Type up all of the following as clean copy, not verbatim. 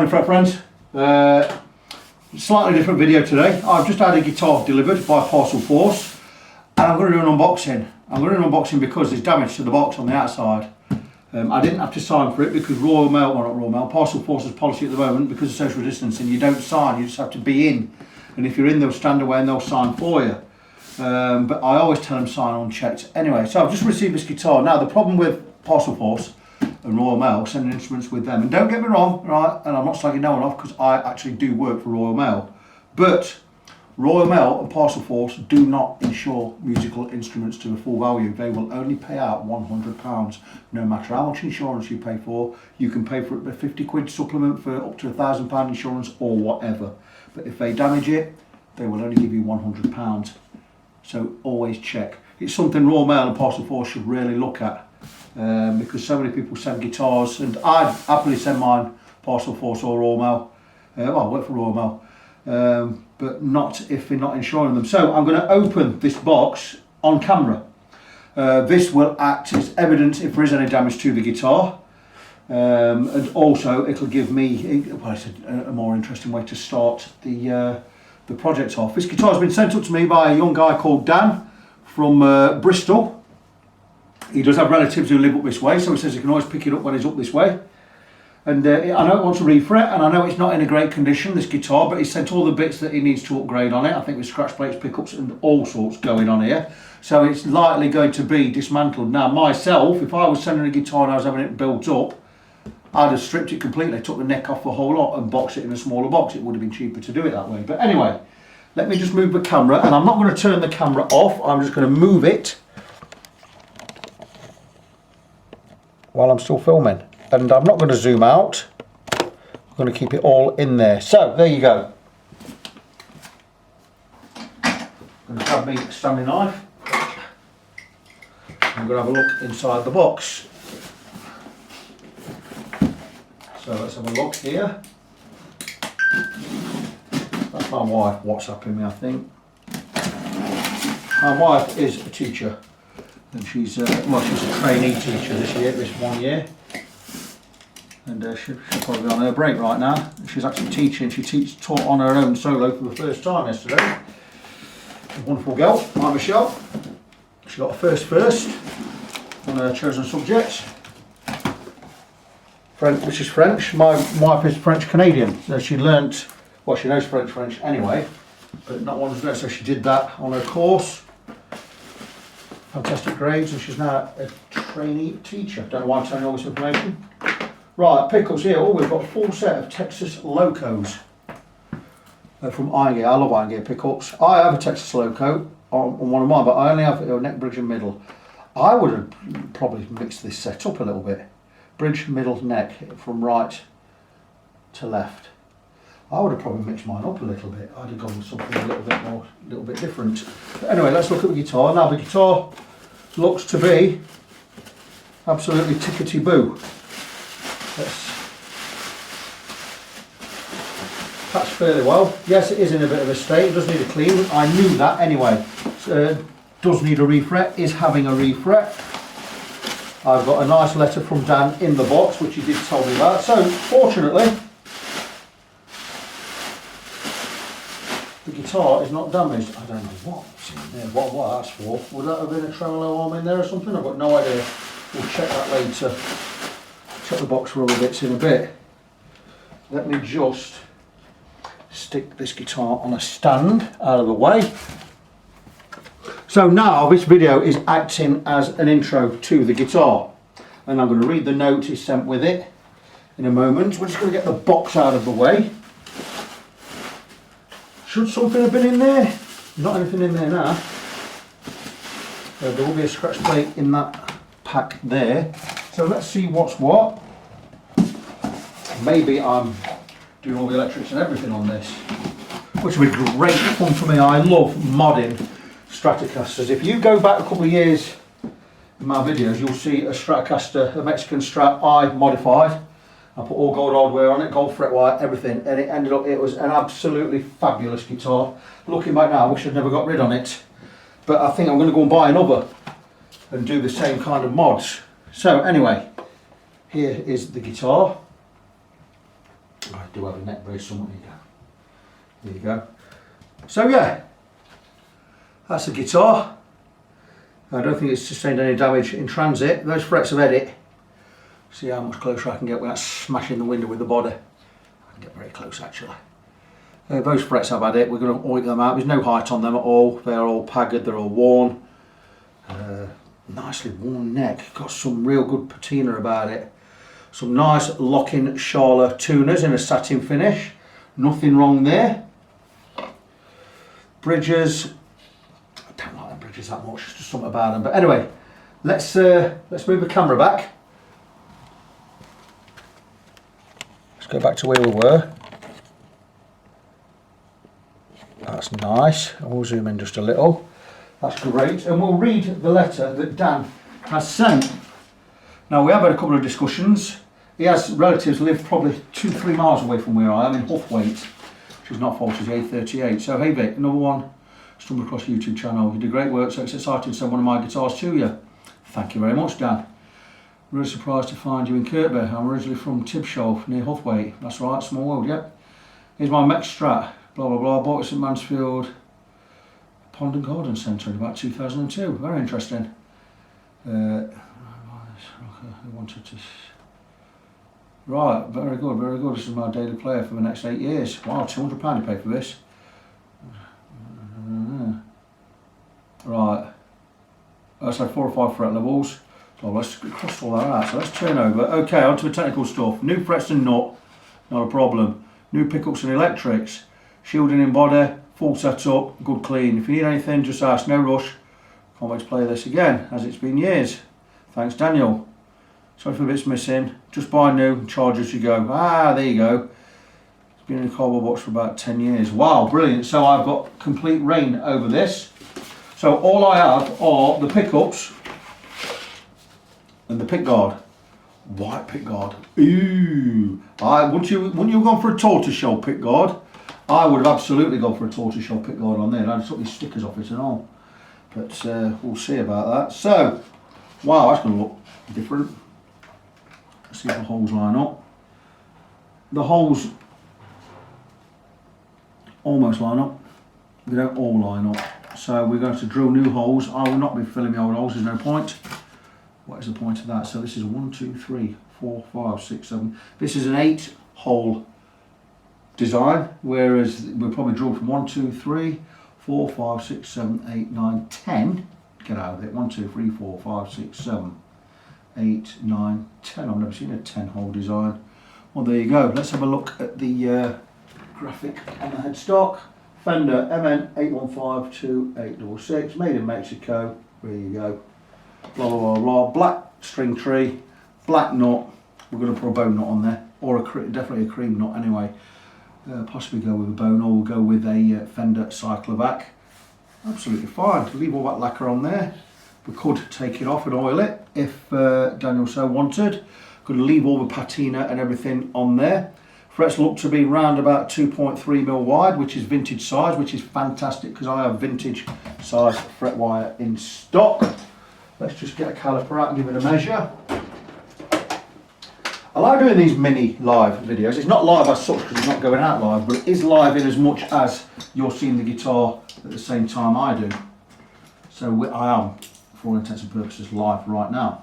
Morning Refret friends. Slightly different video today. I've just had a guitar delivered by Parcel Force and I'm going to do an unboxing. I'm going to do an unboxing because there's damage to the box on the outside. I didn't have to sign for it because Parcel Force's policy at the moment, because of social distancing, you don't sign, you just have to be in. And if you're in, they'll stand away and they'll sign for you. But I always tell them sign unchecked. Anyway, so I've just received this guitar. Now the problem with Parcel Force and Royal Mail, sending instruments with them, and don't get me wrong, right, and I'm not slagging no one off because I actually do work for Royal Mail, but Royal Mail and Parcel Force do not insure musical instruments to a full value. They will only pay out £100, no matter how much insurance you pay for. You can pay for a £50 supplement for up to £1,000 insurance or whatever, but if they damage it, they will only give you £100. So always check. It's something Royal Mail and Parcel Force should really look at. Because so many people send guitars, and I'd happily send mine Parcel Force or Royal Mail. Well, I work for Royal Mail, but not if they're not insuring them. So I'm going to open this box on camera. This will act as evidence if there is any damage to the guitar, and also it'll give me, well, it's a more interesting way to start the project off. This guitar has been sent up to me by a young guy called Dan from Bristol. He does have relatives who live up this way, so he says he can always pick it up when he's up this way. And I know it wants a refret, and I know it's not in a great condition, this guitar, but he sent all the bits that he needs to upgrade on it. I think with scratch plates, pickups and all sorts going on here. So it's likely going to be dismantled. Now myself, if I was sending a guitar and I was having it built up, I'd have stripped it completely, took the neck off the whole lot and boxed it in a smaller box. It would have been cheaper to do it that way. But anyway, let me just move the camera, and I'm not going to turn the camera off, I'm just going to move it while I'm still filming, and I'm not going to zoom out. I'm going to keep it all in there. So there you go. I'm going to grab me a Stanley knife. I'm going to have a look inside the box. So let's have a look here. That's my wife WhatsApping me, I think. My wife is a teacher. And she's well, she's a trainee teacher this 1 year, and she's probably on her break right now. She's actually teaching. She taught on her own solo for the first time yesterday. A wonderful girl, my Michelle. She got a first on her chosen subjects. Which is French. My wife is French Canadian, so she learnt, well, she knows French anyway, but not one of those. So she did that on her course. Fantastic grades, and she's now a trainee teacher. Don't know why I'm telling you all this information. Right, pickups here. Oh, we've got a full set of Texas Locos from Iron Gear. I love Iron Gear pickups. I have a Texas Loco on one of mine, but I only have a neck, bridge and middle. I would have probably mixed this set up a little bit. Bridge, middle, neck, from right to left. I would have probably mixed mine up a little bit. I'd have gone with something a little bit different. But anyway, let's look at the guitar. Now the guitar looks to be absolutely tickety-boo. That's fairly well. Yes, it is in a bit of a state. It does need a clean. I knew that anyway. Does need a refret. Is having a refret. I've got a nice letter from Dan in the box, which he did tell me about. So fortunately, the guitar is not damaged. I don't know what's in there, what that's for. Would that have been a tremolo arm in there or something? I've got no idea. We'll check that later. Check the box for other bits in a bit. Let me just stick this guitar on a stand out of the way. So now this video is acting as an intro to the guitar, and I'm going to read the note he sent with it in a moment. We're just going to get the box out of the way. Should something have been in there? Not anything in there now. There will be a scratch plate in that pack there. So let's see what's what. Maybe I'm doing all the electrics and everything on this, which would be great fun for me. I love modding Stratocasters. If you go back a couple of years in my videos, you'll see a Stratocaster, a Mexican Strat I modified. I put all gold hardware on it, gold fret wire, everything, and it ended up, it was an absolutely fabulous guitar. Looking back now, I wish I'd never got rid on it, but I think I'm going to go and buy another and do the same kind of mods. So anyway, here is the guitar. do have a neck brace somewhere. There you go. So yeah, that's the guitar. I don't think it's sustained any damage in transit. Those frets have edit. See how much closer I can get without smashing the window with the body. I can get very close actually. Those frets have had it. We're going to oil them out. There's no height on them at all. They're all pagged, they're all worn. Nicely worn neck. Got some real good patina about it. Some nice lock-in Charlotte tuners in a satin finish. Nothing wrong there. Bridges. I don't like them bridges that much. There's just something about them. But anyway, let's move the camera back. Let's go back to where we were. That's nice. And we'll zoom in just a little. That's great. And we'll read the letter that Dan has sent. Now, we have had a couple of discussions. He has relatives live probably 2-3 miles away from where I am in Huthwaite, which is not far to the A38. So, hey Vic, another one stumbled across your YouTube channel. You do great work, so it's exciting to send one of my guitars to you. Thank you very much, Dan. Really surprised to find you in Kirkby. I'm originally from Tibshaw, near Huthwaite. That's right, small world, yep. Here's my MIM Strat, blah blah blah. Bought it at Mansfield Pond and Garden Centre in about 2002. Very interesting. Right, very good, very good. This is my daily player for the next 8 years. Wow, £200 you pay for this. Right, let's have 4 or 5 fret levels. So let's cross all that out. So let's turn over. Okay, on to the technical stuff. New frets and nut, not a problem. New pickups and electrics. Shielding in body, full setup, good clean. If you need anything, just ask, no rush. Can't wait to play this again, as it's been years. Thanks, Daniel. Sorry for the bits missing. Just buy new and charge as you go. Ah, there you go. It's been in a cardboard box for about 10 years. Wow, brilliant. So I've got complete reign over this. So all I have are the pickups and the pick guard. White pick guard. Ooh. Wouldn't you have gone for a tortoiseshell pick guard? I would have absolutely gone for a tortoiseshell pick guard on there. I'd took these stickers off it and all. But we'll see about that. So, wow, that's going to look different. Let's see if the holes line up. The holes almost line up. They don't all line up. So we're going to drill new holes. I will not be filling the old holes, there's no point. What is the point of that? So this is 1, 2, 3, 4, 5, 6, 7. This is an 8-hole design, whereas we'll probably drill from 1, 2, 3, 4, 5, 6, 7, 8, 9, 10. Get out of it. 1, 2, 3, 4, 5, 6, 7, 8, 9, 10. I've never seen a 10-hole design. Well, there you go. Let's have a look at the graphic on the headstock. Fender MN8152-866, made in Mexico. There you go. Blah blah blah blah. Black string tree, black nut. We're going to put a bone nut on there, or definitely a cream nut anyway. Possibly go with a bone, or we'll go with a Fender Cyclovac. Absolutely fine. Leave all that lacquer on there. We could take it off and oil it if Daniel so wanted. Could leave all the patina and everything on there. Frets look to be round about 2.3mm wide, which is vintage size, which is fantastic because I have vintage size fret wire in stock. Let's just get a caliper out and give it a measure. I like doing these mini live videos. It's not live as such because it's not going out live, but it is live in as much as you're seeing the guitar at the same time I do. So I am, for all intents and purposes, live right now.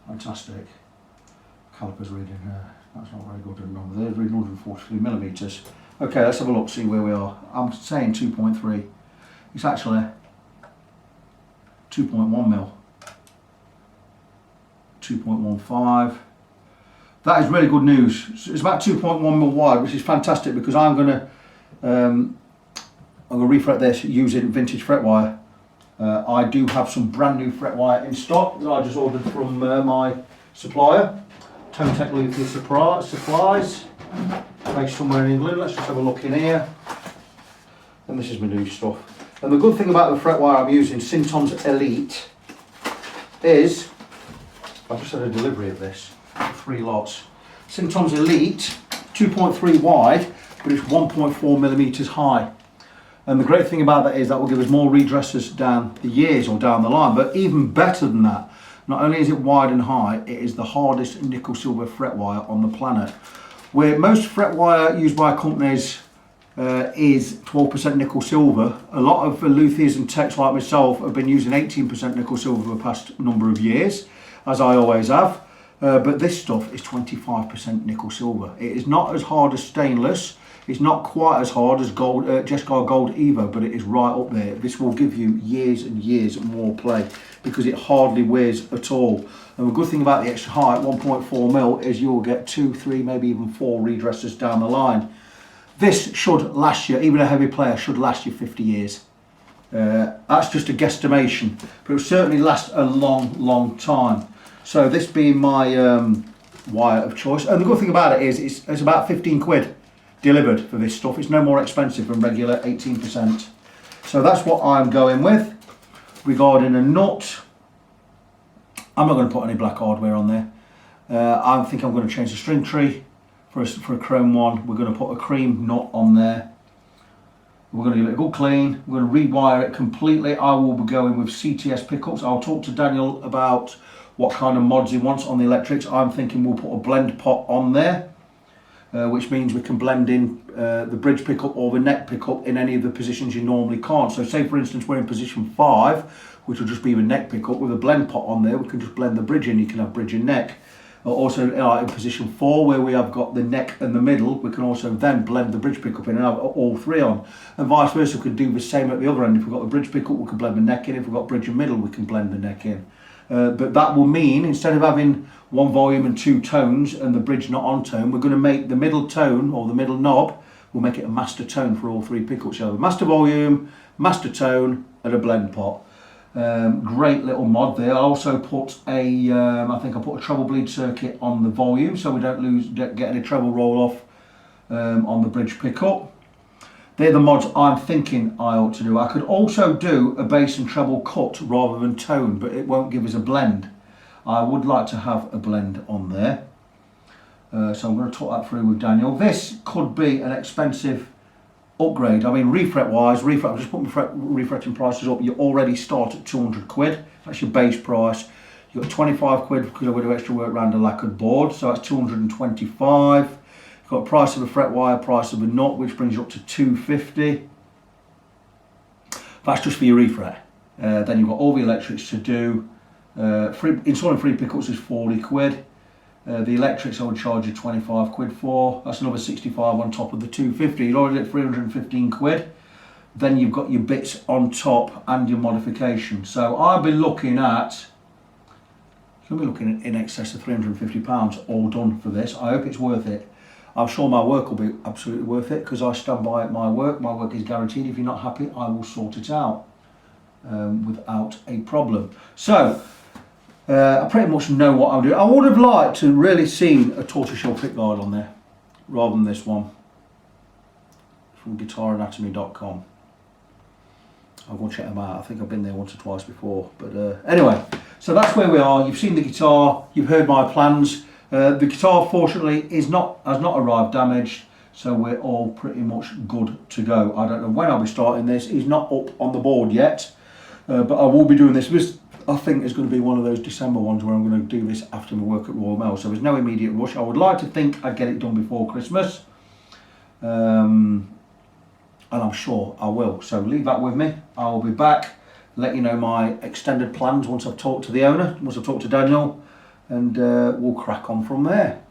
Fantastic. Caliper's reading, that's not very good, remember, they're reading 143mm. Okay, let's have a look, see where we are. I'm saying 2.3. It's actually 2.1mm. 2.15. That is really good news. It's about 2.1mm wide, which is fantastic because I'm going to refret this using vintage fret wire. I do have some brand new fret wire in stock that I just ordered from my supplier, Tone Technology Supplies, based somewhere in England. Let's just have a look in here. And this is my new stuff. And the good thing about the fret wire I'm using, Synton's Elite, is I just had a delivery of this, 3 lots. Synton's Elite, 2.3 wide, but it's 1.4mm high. And the great thing about that is that will give us more redressers down the years or down the line, but even better than that, Not only is it wide and high, it is the hardest nickel silver fret wire on the planet. Where most fret wire used by companies is 12% nickel silver, a lot of luthiers and techs like myself have been using 18% nickel silver for the past number of years, as I always have. But this stuff is 25% nickel silver. It is not as hard as stainless. It's not quite as hard as gold, Jescar Gold Evo, but it is right up there. This will give you years and years more play because it hardly wears at all. And the good thing about the extra height, 1.4mm, is you'll get 2, 3, maybe even 4 redressers down the line. This should last you, even a heavy player should last you 50 years. That's just a guesstimation, but it will certainly last a long time. So this being my wire of choice. And the good thing about it is it's about 15 quid delivered for this stuff. It's no more expensive than regular 18%. So that's what I'm going with. Regarding a nut, I'm not going to put any black hardware on there. I think I'm going to change the string tree for a chrome one. We're going to put a cream nut on there. We're going to give it a good clean. We're going to rewire it completely. I will be going with CTS pickups. I'll talk to Daniel about what kind of mods he wants on the electrics. I'm thinking we'll put a blend pot on there, which means we can blend in the bridge pickup or the neck pickup in any of the positions you normally can't. So say for instance we're in position 5, which will just be the neck pickup. With a blend pot on there, we can just blend the bridge in. You can have bridge and neck. Also in position 4, where we have got the neck and the middle, we can also then blend the bridge pickup in and have all 3 on. And vice versa, we could do the same at the other end. If we've got the bridge pickup, we can blend the neck in. If we've got bridge and middle, we can blend the neck in. But that will mean, instead of having 1 volume and 2 tones and the bridge not on tone, we're going to make the middle tone, or the middle knob, we'll make it a master tone for all 3 pickups. So a master volume, master tone and a blend pot. Great little mod there. I also put a, I think I put a treble bleed circuit on the volume so we don't get any treble roll off on the bridge pickup. They're the mods I'm thinking I ought to do. I could also do a bass and treble cut rather than tone, but it won't give us a blend. I would like to have a blend on there. So I'm going to talk that through with Daniel. This could be an expensive upgrade. I mean, refret wise, I've just put my refretting prices up. You already start at 200 quid. That's your base price. You've got 25 quid because I'm going to do extra work around a lacquered board, so that's 225. You've got a price of a fret wire, price of a nut, which brings you up to 250. That's just for your refret. Then you've got all the electrics to do. Installing 3 pickups is 40 quid. The electrics I would charge you 25 quid for. That's another 65 on top of the 250. You're already at 315 quid. Then you've got your bits on top and your modification. So I'll be looking at, in excess of £350 all done for this. I hope it's worth it. I'm sure my work will be absolutely worth it because I stand by my work. My work is guaranteed. If you're not happy, I will sort it out without a problem. So I pretty much know what I'll do. I would have liked to really seen a tortoiseshell pickguard on there rather than this one from guitaranatomy.com. I'll go check them out. I think I've been there once or twice before, but anyway, so that's where we are. You've seen the guitar, you've heard my plans. The guitar fortunately has not arrived damaged, so we're all pretty much good to go. I don't know when I'll be starting this. It's not up on the board yet, but I will be doing this. This I think is going to be one of those December ones where I'm going to do this after my work at Royal Mail, so there's no immediate rush. I would like to think I'd get it done before Christmas, and I'm sure I will. So leave that with me. I'll be back, let you know my extended plans once I've talked to the owner, once I've talked to Daniel, and we'll crack on from there.